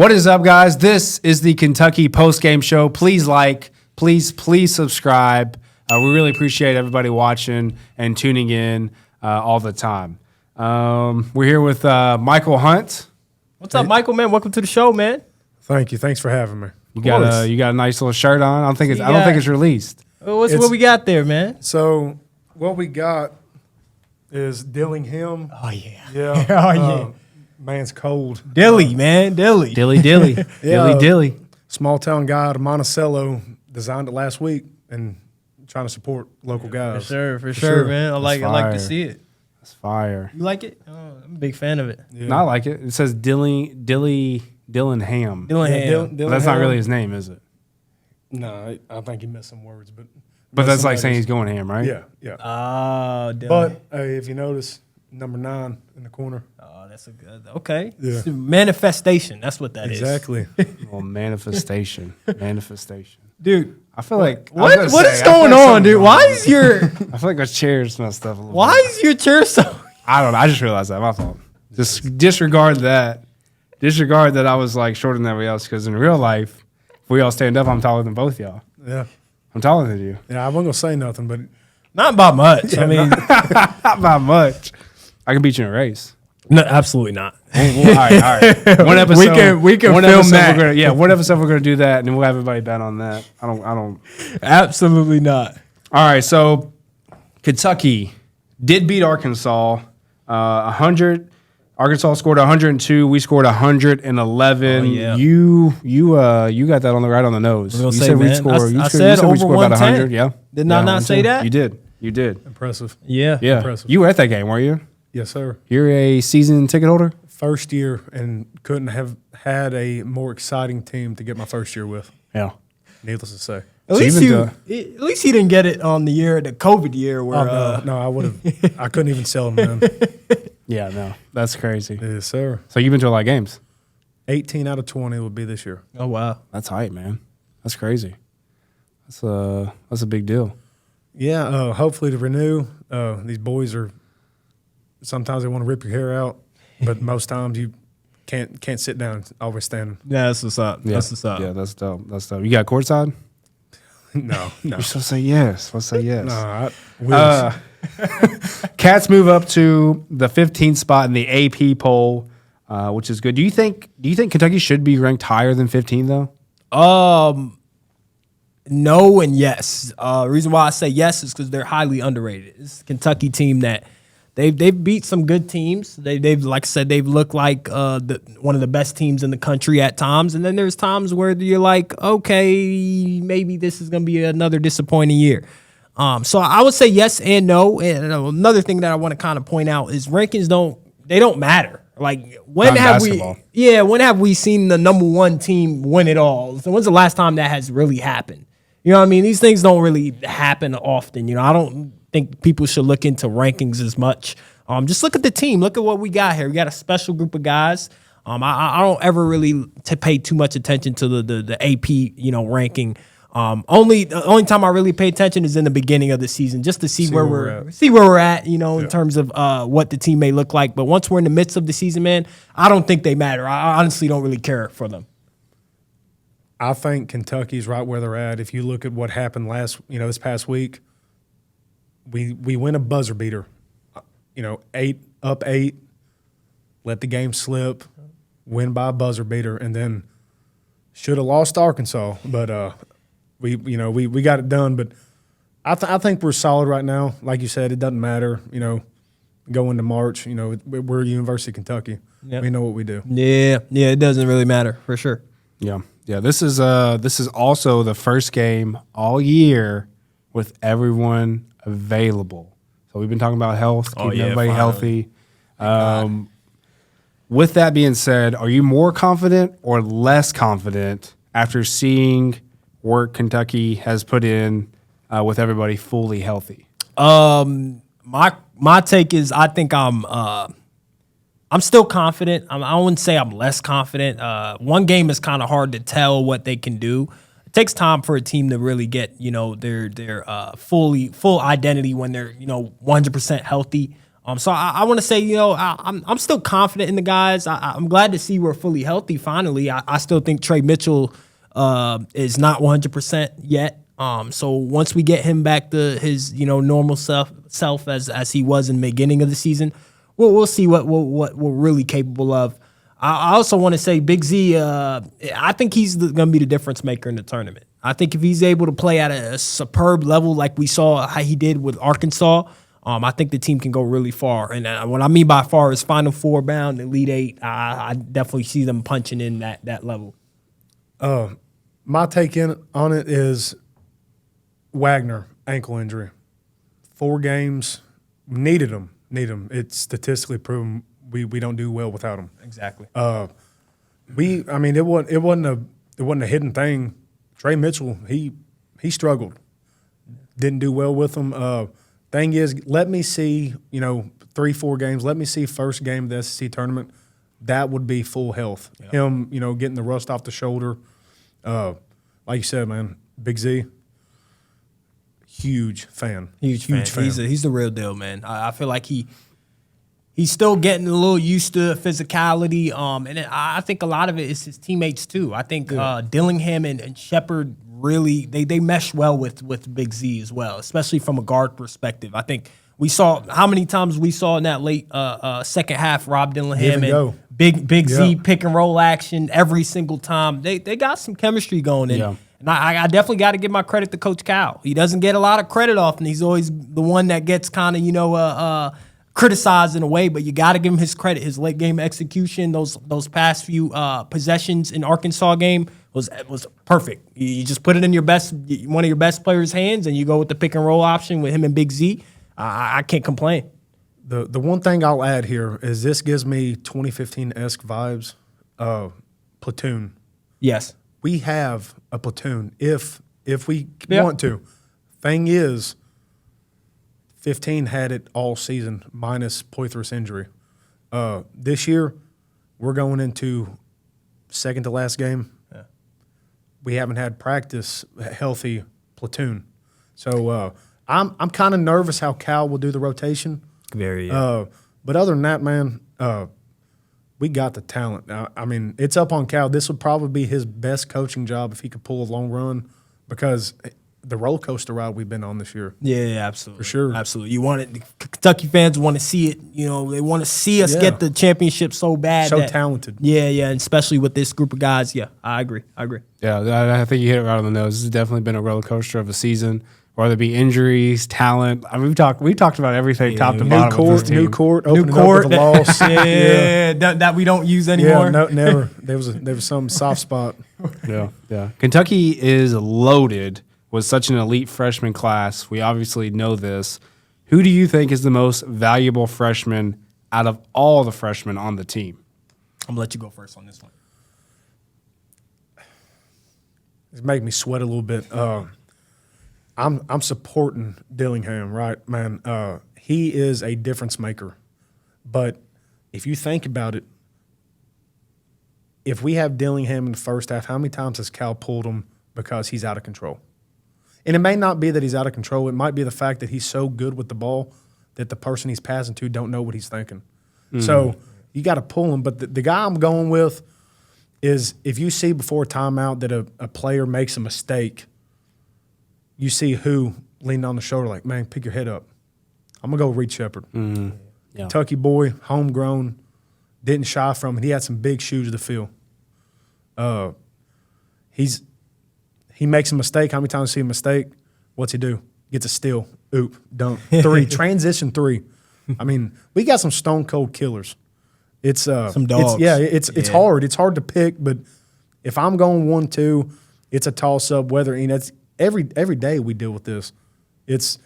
What is up, guys? This is the Kentucky postgame show. Please please subscribe. We really appreciate everybody watching and tuning in all the time. We're here with Michael Hunt. What's up, Michael, man? Welcome to the show, man. Thank you. Thanks for having me. You got a nice little shirt on. I don't think it's released. What we got there, man? So what we got is Dillingham. Oh yeah. Yeah. Oh yeah. Man's cold. Dilly, man. Dilly. Dilly. Dilly. Small town guy out of Monticello designed it last week and trying to support local guys. For sure, man. I like to see it. That's fire. You like it? Oh, I'm a big fan of it. Yeah. No, I like it. It says Dillingham. Dillingham. That's not really his name, is it? No, I think he missed some words, but that's like saying he's going ham, right? Yeah. Oh, but if you notice, number 9 in the corner. Oh, that's a good. Okay. Yeah. It's a manifestation. That's what that is. Exactly. Well, manifestation. Dude, I feel like what is going on, dude? Why is your I feel like our chair's messed up a little Why is your chair so I don't know. I just realized that. My fault. Just disregard that. Disregard that I was like shorter than everybody else, because in real life, if we all stand up, I'm taller than both y'all. Yeah. I'm taller than you. Yeah, I wasn't going to say nothing, but not by much. Yeah, I mean, not by much. I can beat you in a race. No, absolutely not. All right. One episode. we can film that. One episode we're gonna do that, and then we'll have everybody bet on that. I don't. Absolutely not. All right. So Kentucky did beat Arkansas. 100. Arkansas scored 102. We scored 111. Oh, yeah. You got that on the nose. You said we scored. I said we scored about 100. Yeah. Did I not say that? You did. impressive. Yeah. Impressive. You were at that game, weren't you? Yes, sir. You're a season ticket holder? First year, and couldn't have had a more exciting team to get my first year with. Yeah. Needless to say. At least he didn't get it on the COVID year where no, I would have. I couldn't even sell them then. Yeah, no. That's crazy. Yes, sir. So you've been to a lot of games? 18 out of 20 would be this year. Oh wow. That's hype, man. That's crazy. That's a big deal. Yeah, hopefully to renew. These boys are sometimes they want to rip your hair out, but most times you can't sit down, always standing. Yeah, that's what's up. Yeah. That's what's up. Yeah, that's dope. That's dope. You got courtside? No. You're supposed to say yes. Let's say yes. No, Cats move up to the 15th spot in the AP poll, which is good. Do you think Kentucky should be ranked higher than 15 though? No and yes. The reason why I say yes is because they're highly underrated. It's a Kentucky team that they've beat some good teams. They've like I said, they've looked like one of the best teams in the country at times. And then there's times where you're like, okay, maybe this is going to be another disappointing year. So I would say yes and no. And another thing that I want to kind of point out is rankings don't matter. Like when have we seen the number one team win it all? So when's the last time that has really happened? You know what I mean? These things don't really happen often. You know, I don't think people should look into rankings as much. Just look at the team. Look at what we got here. We got a special group of guys. I don't ever really pay too much attention to the AP, ranking. The only time I really pay attention is in the beginning of the season, just to see where we're at, in terms of what the team may look like. But once we're in the midst of the season, man, I don't think they matter. I honestly don't really care for them. I think Kentucky's right where they're at. If you look at what happened this past week, we win a buzzer beater. 8 up 8, let the game slip, win by a buzzer beater, and then should have lost to Arkansas, but we got it done. But I think we're solid right now. Like you said, it doesn't matter. Go into March. We're University of Kentucky. Yep. We know what we do. Yeah, it doesn't really matter for sure. Yeah. This is also the first game all year with everyone available. So we've been talking about health, keeping everybody healthy. With that being said, are you more confident or less confident after seeing work Kentucky has put in with everybody fully healthy? My take is I think I'm still confident. I wouldn't say I'm less confident. One game is kind of hard to tell what they can do. It takes time for a team to really get their full identity when they're 100% healthy. So I want to say, I'm still confident in the guys. I'm glad to see we're fully healthy finally. I still think Trey Mitchell is not 100% yet. So once we get him back to his normal self as he was in the beginning of the season, we'll see what we're really capable of. I also want to say Big Z. I think he's going to be the difference maker in the tournament. I think if he's able to play at a superb level like we saw how he did with Arkansas, I think the team can go really far. And what I mean by far is Final Four bound, Elite Eight. I definitely see them punching in that level. My take on it is Wagner, ankle injury. 4 games, needed him. It's statistically proven we don't do well without him. Exactly. It wasn't a hidden thing. Trey Mitchell, he struggled. Didn't do well with him. Thing is, let me see, 3-4 games. Let me see first game of the SEC tournament. That would be full health. Yeah. Him, getting the rust off the shoulder. Like you said, man, Big Z, huge fan. Huge fan. He's the real deal, man. I feel like he's still getting a little used to physicality. And I think a lot of it is his teammates too. I think Dillingham and Sheppard really they mesh well with Big Z as well, especially from a guard perspective. I think we saw how many times we saw in that late second half Rob Dillingham and Big Z pick and roll action every single time. They got some chemistry going. And I definitely got to give my credit to Coach Cal. He doesn't get a lot of credit often. He's always the one that gets kind of criticized in a way, but you got to give him his credit. His late game execution, those past few possessions in Arkansas game was perfect. You just put it in one of your best players' hands, and you go with the pick and roll option with him and Big Z. I can't complain. The one thing I'll add here is this gives me 2015-esque vibes. Platoon. Yes, we have a platoon if we want to. Thing is, 15 had it all season minus Poitras injury. This year, we're going into second to last game. Yeah. We haven't had practice healthy platoon, so I'm kind of nervous how Cal will do the rotation. But other than that, man, we got the talent. It's up on Cal. This would probably be his best coaching job if he could pull a long run, because the roller coaster ride we've been on this year. Yeah, absolutely. For sure. Absolutely. You want it. Kentucky fans want to see it. They want to see us get the championship so bad. So talented. Yeah, and especially with this group of guys. Yeah, I agree. Yeah, I think you hit it right on the nose. This has definitely been a roller coaster of a season, whether it be injuries, talent. We've talked about everything top to bottom. New court, opening up with a loss. that we don't use anymore. Yeah, no, never. There was some soft spot. Yeah. Kentucky is loaded with such an elite freshman class. We obviously know this. Who do you think is the most valuable freshman out of all the freshmen on the team? I'm going to let you go first on this one. It's making me sweat a little bit. I'm supporting Dillingham, right, man? He is a difference maker. But if you think about it, if we have Dillingham in the first half, how many times has Cal pulled him because he's out of control? And it may not be that he's out of control. It might be the fact that he's so good with the ball that the person he's passing to don't know what he's thinking. Mm-hmm. So you got to pull him. But the guy I'm going with is, if you see before timeout that a player makes a mistake, you see who leaning on the shoulder like, man, pick your head up. I'm going to go Reed Sheppard. Mm-hmm. Yeah. Kentucky boy, homegrown, didn't shy from it. He had some big shoes to fill. He makes a mistake. How many times see a mistake? What's he do? Gets a steal. Oop, dunk. 3. Transition 3. We got some stone cold killers. It's some dogs. It's hard. It's hard to pick, but if I'm going 1-2, it's a toss up. Whether it's every day we deal with this. It's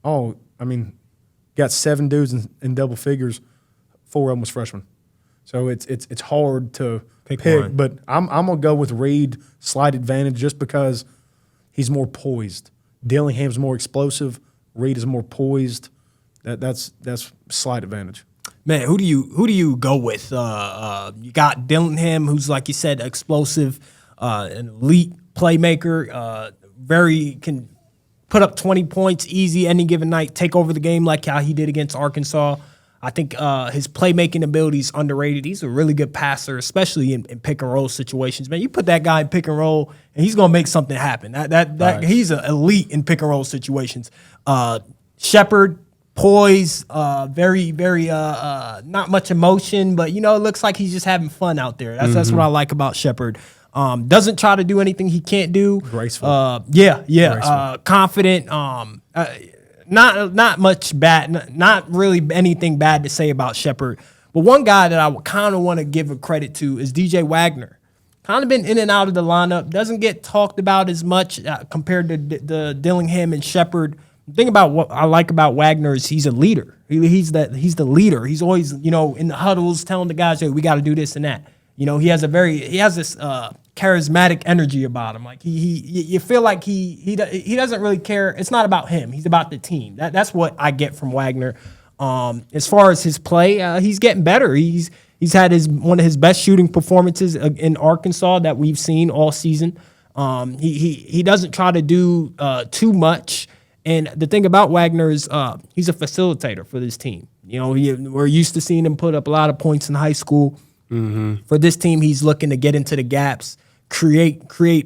got 7 dudes in double figures. 4 of them was freshmen. So it's hard to pick, but I'm gonna go with Reed, slight advantage, just because he's more poised. Dillingham's more explosive. Reed is more poised. That's slight advantage. Man, who do you go with? You got Dillingham, who's, like you said, explosive, an elite playmaker, put up 20 points easy any given night, take over the game like how he did against Arkansas. I think his playmaking ability is underrated. He's a really good passer, especially in pick and roll situations. Man, you put that guy in pick and roll, and he's gonna make something happen. That he's an elite in pick and roll situations. Sheppard, poise, very not much emotion, but it looks like he's just having fun out there. That's what I like about Sheppard. Doesn't try to do anything he can't do. Graceful. Graceful. Confident. Not much bad, not really anything bad to say about Sheppard. But one guy that I kind of want to give a credit to is DJ Wagner. Kind of been in and out of the lineup. Doesn't get talked about as much compared to the Dillingham and Sheppard. The thing about what I like about Wagner is he's a leader. He's the leader. He's always in the huddles telling the guys, "Hey, we got to do this and that." He has this charismatic energy about him. Like you feel like he doesn't really care. It's not about him. He's about the team. That's what I get from Wagner. As far as his play, he's getting better. He's had one of his best shooting performances in Arkansas that we've seen all season. He doesn't try to do too much. And the thing about Wagner is he's a facilitator for this team. We're used to seeing him put up a lot of points in high school. Mm-hmm. For this team, he's looking to get into the gaps, create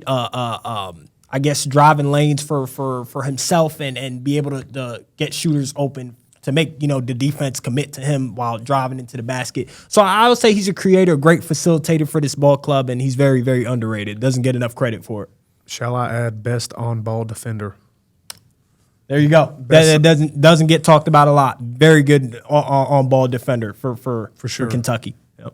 I guess driving lanes for himself and be able to get shooters open to make the defense commit to him while driving into the basket. So I would say he's a creator, a great facilitator for this ball club, and he's very, very underrated. Doesn't get enough credit for it. Shall I add best on-ball defender? There you go. That doesn't get talked about a lot. Very good on-ball defender for sure for Kentucky. Yep.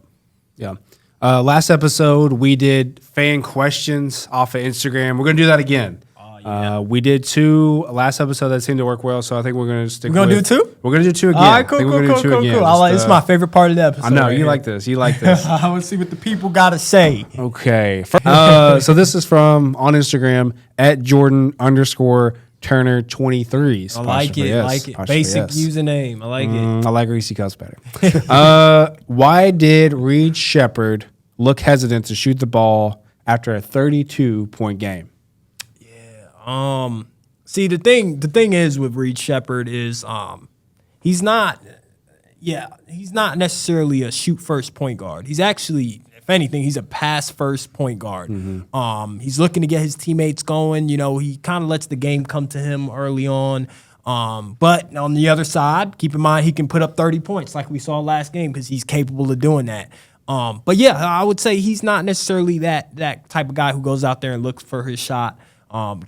Yeah. Last episode, we did fan questions off of Instagram. We're going to do that again. Yeah. We did 2 last episode that seemed to work well, so I think we're going to stick with it. We're going to do 2? We're going to do 2 again. All right, cool. It's my favorite part of the episode. I know. Right You like this. I want to see what the people got to say. Okay. So this is from, on Instagram, @Jordan_Turner23. I like it. Basic username. I like it. I like Reese Cups better. Why did Reed Sheppard look hesitant to shoot the ball after a 32-point game? See, the thing is with Reed Sheppard is he's not necessarily a shoot first point guard. He's actually, if anything, he's a pass first point guard. Mm-hmm. He's looking to get his teammates going. He kind of lets the game come to him early on. But on the other side, keep in mind he can put up 30 points like we saw last game because he's capable of doing that. But yeah, I would say he's not necessarily that type of guy who goes out there and looks for his shot.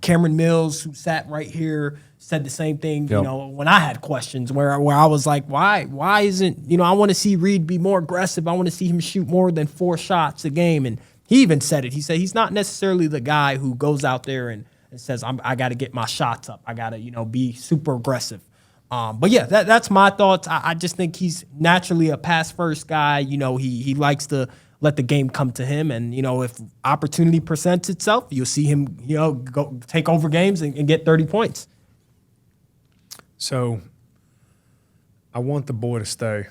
Cameron Mills, who sat right here, said the same thing. Yep. When I had questions where I was like, why isn't I want to see Reed be more aggressive. I want to see him shoot more than 4 shots a game. And he even said it. He said he's not necessarily the guy who goes out there and says I got to get my shots up. I got to be super aggressive. But yeah, that's my thoughts. I just think he's naturally a pass first guy. He likes to let the game come to him. And, if opportunity presents itself, you'll see him, go take over games and get 30 points. So I want the boy to stay.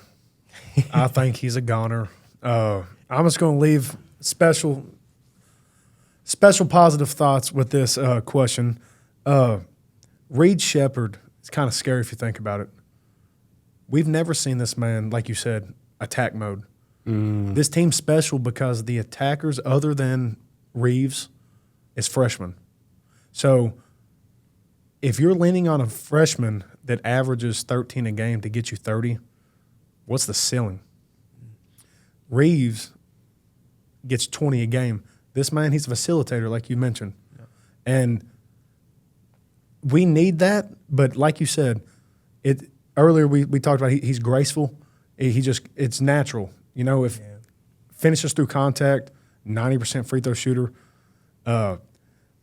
I think he's a goner. I'm just going to leave special positive thoughts with this question. Reed Sheppard, it's kind of scary if you think about it. We've never seen this man, like you said, attack mode. This team's special because the attackers, other than Reeves, is freshmen. So if you're leaning on a freshman that averages 13 a game to get you 30, what's the ceiling? Reeves gets 20 a game. This man, he's a facilitator, like you mentioned. Yeah. And we need that, but like you said, earlier we talked about he's graceful. It's natural. If finishes through contact, 90% free throw shooter,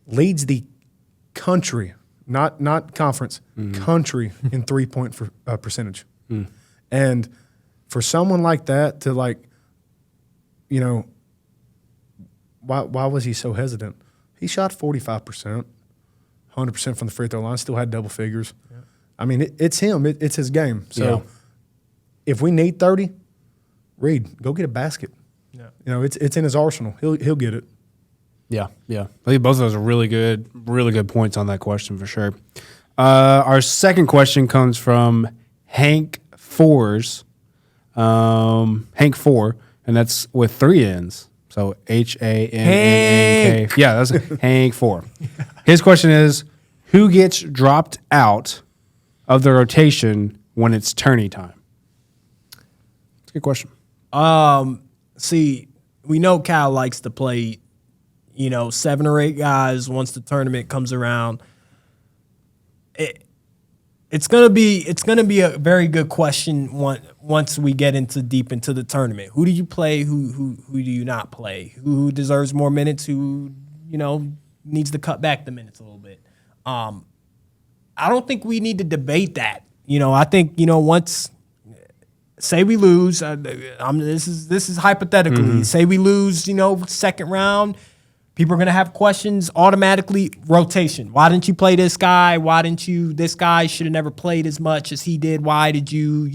leads the country, not conference, country in 3-point percentage. And for someone like that to why was he so hesitant? He shot 45%, 100% from the free throw line, still had double figures. Yeah. I mean, it's him. It's his game. So if we need 30, Reed, go get a basket. Yeah. It's in his arsenal. He'll get it. Yeah. I think both of those are really good points on that question for sure. Our second question comes from Hank Fours. Hank 4, and that's with 3 N's. So Hank. Yeah, that's Hank 4. His question is, who gets dropped out of the rotation when it's tourney time? That's a good question. See, we know Cal likes to play, 7 or 8 guys once the tournament comes around. It's gonna be a very good question once we get deep into the tournament. Who do you play? Who do you not play? Who deserves more minutes? Who needs to cut back the minutes a little bit? I don't think we need to debate that. I think once say we lose. This is hypothetically. Mm-hmm. Say we lose. Second round. People are going to have questions automatically. Rotation. Why didn't you play this guy? This guy should have never played as much as he did. Why did you,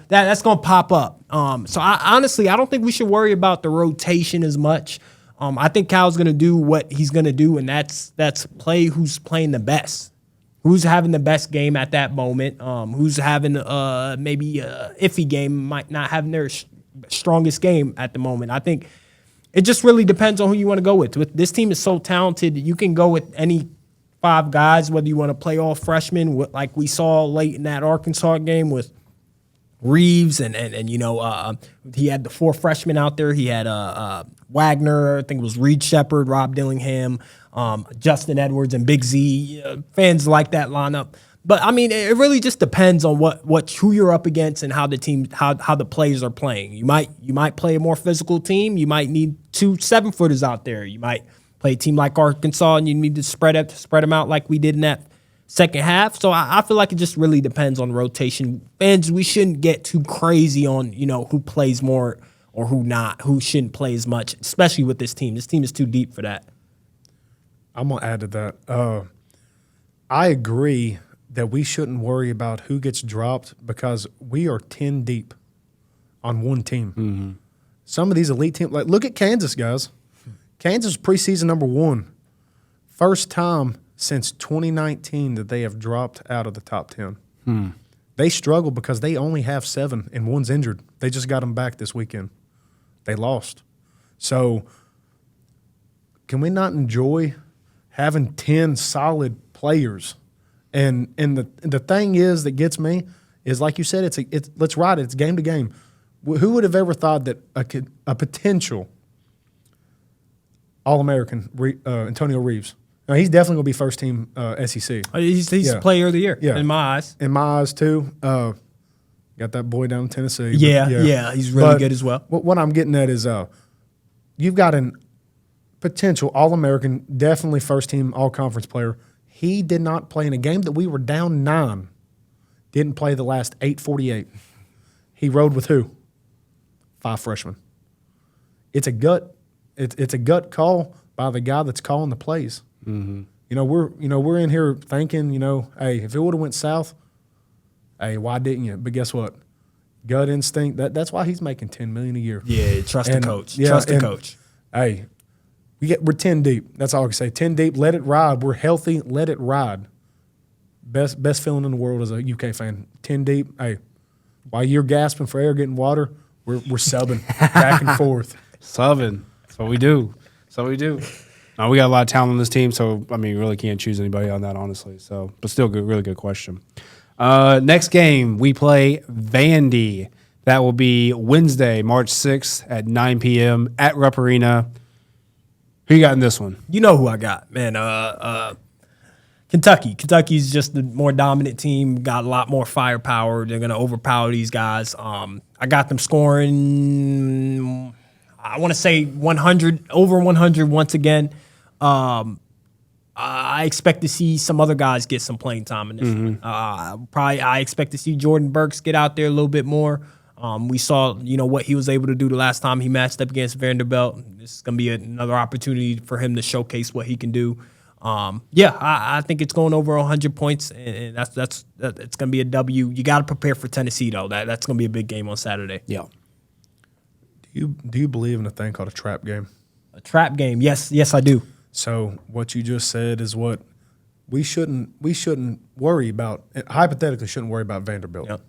that's going to pop up. So I don't think we should worry about the rotation as much. I think Cal's going to do what he's going to do, and that's play who's playing the best. Who's having the best game at that moment. Who's having maybe a iffy game, might not having their strongest game at the moment. I think it just really depends on who you want to go with. This team is so talented, you can go with any 5 guys, whether you want to play all freshmen, like we saw late in that Arkansas game with Reeves, and he had the 4 freshmen out there. He had Wagner, I think it was Reed Sheppard, Rob Dillingham, Justin Edwards, and Big Z. Fans like that lineup. But I mean, it really just depends on who you're up against and how the team how the players are playing. You might play a more physical team. You might need 2 7-footers out there. You might play a team like Arkansas and you need to spread them out like we did in that second half. So I feel like it just really depends on the rotation. Fans, we shouldn't get too crazy on who plays more or who not, who shouldn't play as much, especially with this team. This team is too deep for that. I'm gonna add to that. I agree that we shouldn't worry about who gets dropped because we are 10 deep on one team. Mm-hmm. Some of these elite teams, like look at Kansas, guys. Kansas preseason number 1. First time since 2019 that they have dropped out of the top 10. They struggle because they only have 7 and one's injured. They just got them back this weekend. They lost. So can we not enjoy having 10 solid players? And the thing is that gets me is, like you said, it's let's ride it. It's game to game. Who would have ever thought that a potential All-American Antonio Reeves? Now, he's definitely going to be first team SEC. He's player of the year in my eyes. In my eyes too. Got that boy down in Tennessee. Yeah, he's really good as well. What I'm getting at is you've got an potential All-American, definitely first team All-Conference player. He did not play in a game that we were down 9. Didn't play the last 8:48. He rode with who? 5 freshmen. It's a gut. It's a gut call by the guy that's calling the plays. Mm-hmm. We're in here thinking, hey, if it would have went south, hey, why didn't you? But guess what? Gut instinct. That's why he's making $10 million a year. Yeah, trust the coach. Trust the coach. Hey. We're 10 deep. That's all I can say. 10 deep. Let it ride. We're healthy. Let it ride. Best feeling in the world as a UK fan. 10 deep. Hey, while you're gasping for air, getting water, we're subbing back and forth. Subbing. That's what we do. We got a lot of talent on this team, so I mean, really can't choose anybody on that, honestly. So, but still, good, really good question. Next game, we play Vandy. That will be Wednesday, March 6th at 9 p.m. at Rupp Arena. Who you got in this one? You know who I got, man. Kentucky. Kentucky's just the more dominant team, got a lot more firepower. They're going to overpower these guys. I got them scoring, I want to say 100, over 100 once again. I expect to see some other guys get some playing time in this one. I expect to see Jordan Burks get out there a little bit more. We saw, what he was able to do the last time he matched up against Vanderbilt. This is going to be another opportunity for him to showcase what he can do. I think it's going over 100 points, and that's it's going to be a W. You got to prepare for Tennessee, though. That's going to be a big game on Saturday. Yeah. Do you believe in a thing called a trap game? A trap game? Yes, I do. So what you just said is what we shouldn't worry about, hypothetically shouldn't worry about Vanderbilt. Yep.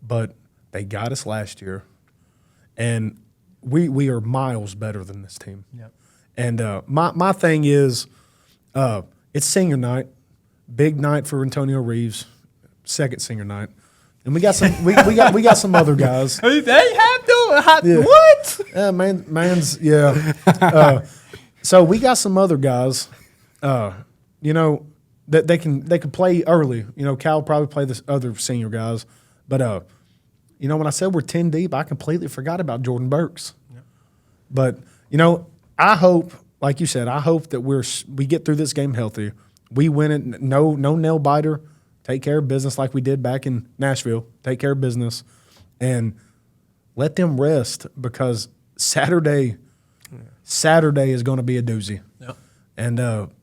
But they got us last year, and we are miles better than this team. Yep. And my thing is, it's senior night, big night for Antonio Reeves, second senior night, and we got some we got some other guys. They have to. Yeah. What? Man's so we got some other guys, you know, that they can play early. You know, Cal will probably play the other senior guys, but you know, when I said we're 10 deep, I completely forgot about Jordan Burks. Yep. But you know, I hope, like you said, I hope that we get through this game healthy. We win it, no nail biter. Take care of business like we did back in Nashville. Take care of business, and let them rest because Saturday is going to be a doozy. Yep. And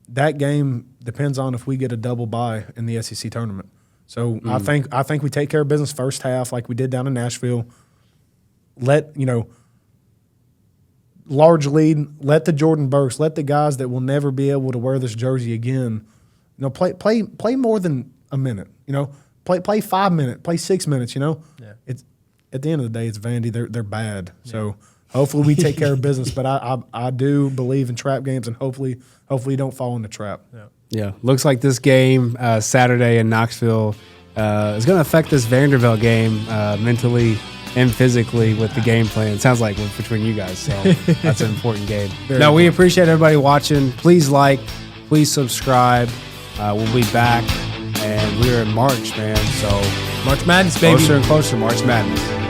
that game depends on if we get a double bye in the SEC tournament. So I think we take care of business first half like we did down in Nashville. Large lead. Let the Jordan Burks, let the guys that will never be able to wear this jersey again, you know, play more than a minute. You know, play 5 minutes, play 6 minutes. You know, it's at the end of the day, it's Vandy. They're bad. Yeah. So hopefully we take care of business. But I do believe in trap games, and hopefully you don't fall in the trap. Yeah, looks like this game Saturday in Knoxville is going to affect this Vanderbilt game mentally and physically with the game plan. It sounds like between you guys, so that's an important game. We appreciate everybody watching. Please like, please subscribe. We'll be back, and we're in March, man. So March Madness, baby. Closer and closer, March Madness.